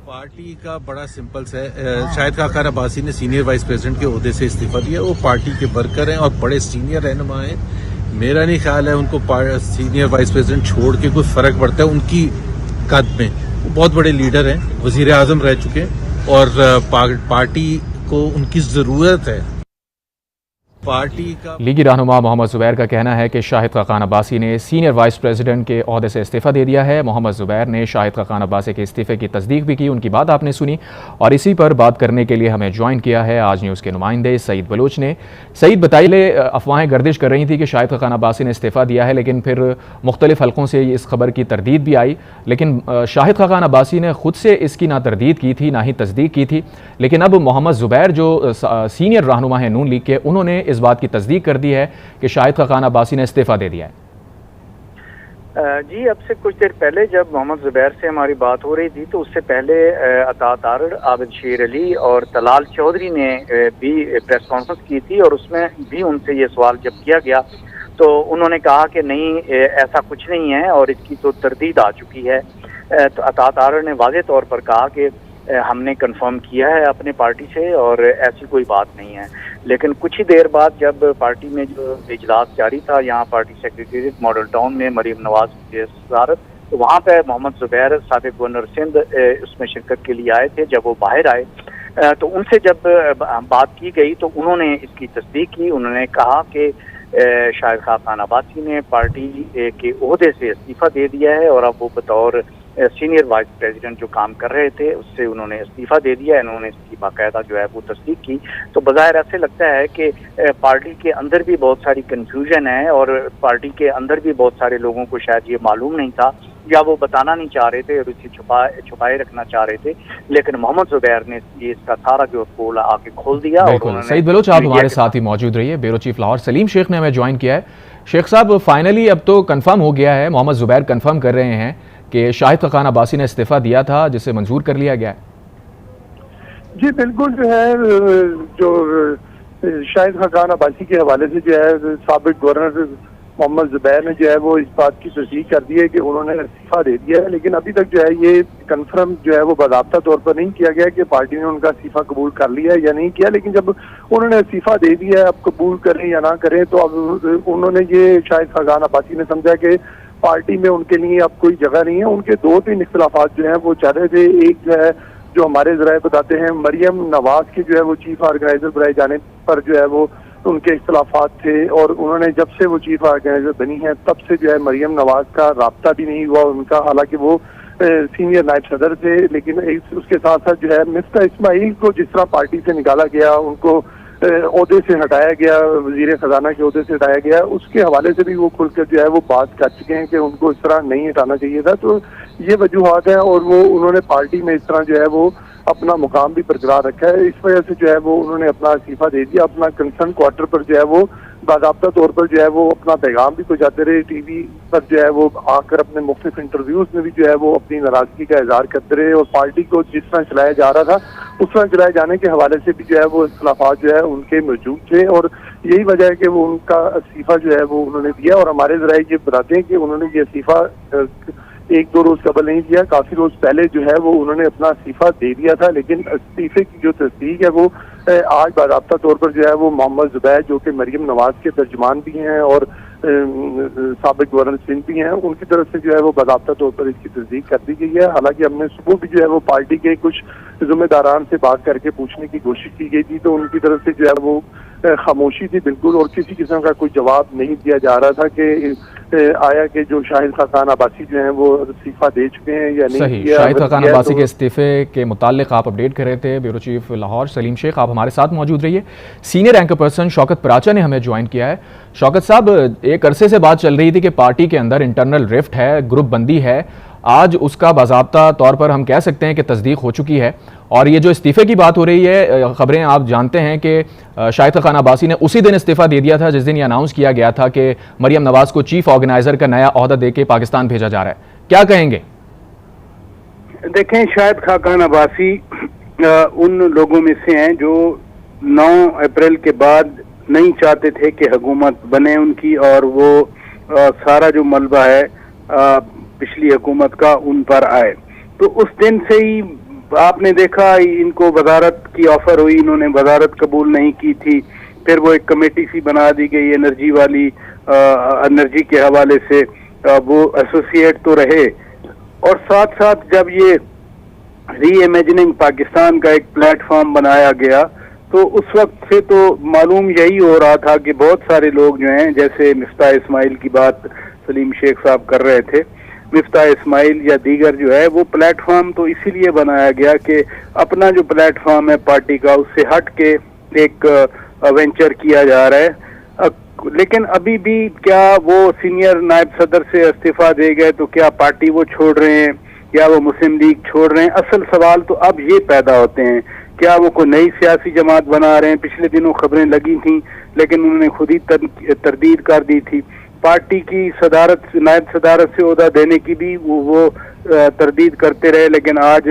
Party का बड़ा simple है। शाहिद खाकान अब्बासी ने सीनियर वाइस प्रेसिडेंट के ओहदे से इस्तीफा दिया। वो पार्टी के वर्कर हैं और बड़े सीनियर रहनुमा हैं। मेरा नहीं ख्याल है उनको सीनियर वाइस प्रेसिडेंट छोड़ के कोई फर्क पड़ता है उनकी कद में। वो बहुत बड़े लीडर हैं, वजीर आजम रह चुके हैं और पार्टी को उनकी जरूरत है। पार्टी का लीगी रहनुमा मोहम्मद ज़ुबैर का कहना है कि शाहिद खाकान अब्बासी ने सीनियर वाइस प्रेसिडेंट के ओहदे से इस्तीफ़ा दे दिया है। मोहम्मद ज़ुबैर ने शाहिद खाकान अब्बासी के इस्तीफ़े की तस्दीक भी की, उनकी बात आपने सुनी। और इसी पर बात करने के लिए हमें ज्वाइन किया है आज न्यूज़ के नुमाइंदे सईद बलोच ने। सईद, बताइए, अफवाहें गर्दिश कर रही थी कि शाहिद खाकान अब्बासी ने इस्तीफ़ा दिया है, लेकिन फिर मुख्तलिफ हलकों से इस खबर की तरदीद भी आई। लेकिन शाहिद खाकान अब्बासी ने खुद से इसकी ना तरदीद की थी ना ही तस्दीक की थी। लेकिन अब मोहम्मद ज़ुबैर जो सीनियर रहनुमा है नून लीग के, उन्होंने इस बात की तस्दीक कर दी है कि शाहिद खाकान अब्बासी ने इस्तीफा दे दिया है। जी, अब से कुछ देर पहले जब मोहम्मद ज़ुबैर से हमारी बात हो रही थी तो उससे पहले अतात आरड़, आबिद शेर अली और तलाल चौधरी ने भी प्रेस कॉन्फ्रेंस की थी और उसमें भी उनसे ये सवाल जब किया गया तो उन्होंने कहा कि नहीं, ऐसा कुछ नहीं है और इसकी तो तरदीद आ चुकी है। तो अतात आरड़ ने वाज़ेह तौर पर कहा कि हमने कंफर्म किया है अपने पार्टी से और ऐसी कोई बात नहीं है। लेकिन कुछ ही देर बाद जब पार्टी में जो इजलास जारी था यहाँ पार्टी सेक्रेटेरिएट मॉडल टाउन में मरीम नवाज की सदारत, तो वहाँ पे मोहम्मद ज़ुबैर साबिक़ गवर्नर सिंध उसमें शिरकत के लिए आए थे। जब वो बाहर आए तो उनसे जब बात की गई तो उन्होंने इसकी तस्दीक की। उन्होंने कहा कि शाहिद खाकान अब्बासी ने पार्टी के ओहदे से इस्तीफ़ा दे दिया है और अब वो बतौर सीनियर वाइस प्रेसिडेंट जो काम कर रहे थे उससे उन्होंने इस्तीफा दे दिया है। इन्होंने इसकी बाकायदा जो है वो तस्दीक की। तो बज़ाहिर ऐसे लगता है कि पार्टी के अंदर भी बहुत सारी कन्फ्यूजन है और पार्टी के अंदर भी बहुत सारे लोगों को शायद ये मालूम नहीं था या वो बताना नहीं चाह रहे थे और इसे छुपाए रखना चाह रहे थे। लेकिन मोहम्मद ज़ुबैर ने ये इसका सारा जो पोल आके खोल दिया। बिल्कुल सईद बलोच, आप हमारे साथ ही मौजूद रहिए। ब्यूरो चीफ लाहौर सलीम शेख ने हमें ज्वाइन किया है। शेख साहब, फाइनली अब तो कन्फर्म हो गया है, मोहम्मद ज़ुबैर कन्फर्म कर रहे हैं कि शाहिद खाकान अब्बासी ने इस्तीफा दिया था जिसे मंजूर कर लिया गया है। जी बिल्कुल, जो है जो शाहिद खाकान अब्बासी के हवाले से जो है साबिक़ गवर्नर मोहम्मद ज़ुबैर ने जो है वो इस बात की तस्दीक कर दी है कि उन्होंने इस्तीफा दे दिया है। लेकिन अभी तक जो है ये कन्फर्म जो है वो बाज़ाब्ता तौर पर नहीं किया गया कि पार्टी ने उनका इस्तीफा कबूल कर लिया है या नहीं किया। लेकिन जब उन्होंने इस्तीफा दे दिया है, अब कबूल करें या ना करें, तो अब उन्होंने ये शाहिद खाकान अब्बासी ने समझा कि पार्टी में उनके लिए अब कोई जगह नहीं है। उनके दो तीन इख्तिलाफात जो है वो चल रहे थे। एक जो है जो हमारे ज़राए बताते हैं मरियम नवाज के जो है वो चीफ ऑर्गेनाइजर बनाए जाने पर जो है वो उनके इख्तिलाफात थे और उन्होंने जब से वो चीफ ऑर्गेनाइजर बनी है तब से जो है मरियम नवाज का राब्ता भी नहीं हुआ उनका। हालांकि वो सीनियर नायब सदर थे, लेकिन उसके साथ साथ जो है मिस्टर इस्माइल को जिस तरह पार्टी से निकाला गया, उनको ओहदे से हटाया गया, वजीर खजाना के ओहदे से हटाया गया, उसके हवाले से भी वो खुलकर जो है वो बात कर चुके हैं कि उनको इस तरह नहीं हटाना चाहिए था। तो ये वजूहत है और वो उन्होंने पार्टी में इस तरह जो है वो अपना मुकाम भी बरकरार रखा है। इस वजह से जो है वो उन्होंने अपना इस्तीफा दे दिया। अपना कंसर्न क्वार्टर पर जो है वो बाकायदा तौर पर जो है वो अपना पैगाम भी पहुंचाते रहे। टीवी पर जो है वो आकर अपने मुख्तलिफ इंटरव्यूज में भी जो है वो अपनी नाराजगी का इजहार करते रहे और पार्टी को जिस तरह चलाया जा रहा था उस तरह चलाए जाने के हवाले से भी जो है वो इख्तिलाफात जो है उनके मौजूद थे और यही वजह है कि वो उनका इस्तीफा जो है वो उन्होंने दिया। और हमारे ज़राए ये बताते हैं कि उन्होंने ये इस्तीफा एक दो रोज कबल नहीं दिया, काफी रोज पहले जो है वो उन्होंने अपना इस्तीफा दे दिया था। लेकिन इस्तीफे की जो तस्दीक है वो आज बाकायदा तौर पर जो है वो मोहम्मद ज़ुबैर जो कि मरियम नवाज के तर्जुमान भी हैं और साबिक़ गवर्नर सिंध भी हैं, उनकी तरफ से जो है वो बाकायदा तौर पर इसकी तस्दीक कर दी गई है। हालांकि हमने सुबह भी जो है वो पार्टी के कुछ जिम्मेदारान से बात करके पूछने की कोशिश की गई थी तो उनकी तरफ से जो है वो खामोशी थी बिल्कुल और किसी किस्म का कोई जवाब नहीं दिया जा रहा था कि आया कि जो शाहिद खाकान अब्बासी जो हैं वो इस्तीफा दे चुके हैं या नहीं किया। शाहिद खाकान अब्बासी के इस्तीफे के मुतालिक आप अपडेट कर रहे थे। ब्यूरो चीफ लाहौर सलीम शेख, आप हमारे साथ मौजूद रहिए। Senior anchor person Shaukat Paracha ने हमें ज्वाइन किया है। शौकत साहब, एक अरसे से बात चल रही थी कि पार्टी के अंदर इंटरनल रिफ्ट है, ग्रुप बंदी है। आज उसका बाज़ाब्ता तौर पर हम कह सकते हैं कि तस्दीक हो चुकी है और ये जो इस्तीफे की बात हो रही है, खबरें आप जानते हैं कि शाहिद खाकान अब्बासी ने उसी दिन इस्तीफा दे दिया था जिस दिन ये अनाउंस किया गया था कि मरियम नवाज को चीफ ऑर्गेनाइजर का नया ओहदा देके पाकिस्तान भेजा जा रहा है। क्या कहेंगे? देखें, शाहिद खाकान अब्बासी उन लोगों में से हैं जो 9 अप्रैल के बाद नहीं चाहते थे कि हुकूमत बने उनकी और वो सारा जो मलबा है पिछली हुकूमत का उन पर आए। तो उस दिन से ही आपने देखा इनको वजारत की ऑफर हुई, इन्होंने वजारत कबूल नहीं की थी, फिर वो एक कमेटी सी बना दी गई एनर्जी वाली, एनर्जी के हवाले से वो एसोसिएट तो रहे, और साथ साथ जब ये री इमेजिनिंग पाकिस्तान का एक प्लेटफॉर्म बनाया गया तो उस वक्त से तो मालूम यही हो रहा था कि बहुत सारे लोग जो हैं, जैसे मिफ्ताह इस्माइल की बात सलीम शेख साहब कर रहे थे, मिफ्ताह इस्माइल या दीगर जो है वो प्लेटफॉर्म तो इसीलिए बनाया गया कि अपना जो प्लेटफॉर्म है पार्टी का उससे हट के एक वेंचर किया जा रहा है। लेकिन अभी भी क्या वो सीनियर नायब सदर से इस्तीफा दे गए तो क्या पार्टी वो छोड़ रहे हैं या वो मुस्लिम लीग छोड़ रहे हैं? असल सवाल तो अब ये पैदा होते हैं, क्या वो कोई नई सियासी जमात बना रहे हैं? पिछले दिनों खबरें लगी थी लेकिन उन्होंने खुद ही तरदीद कर दी थी। पार्टी की सदारत, नायब सदारत से ओहदा देने की भी वो तरदीद करते रहे, लेकिन आज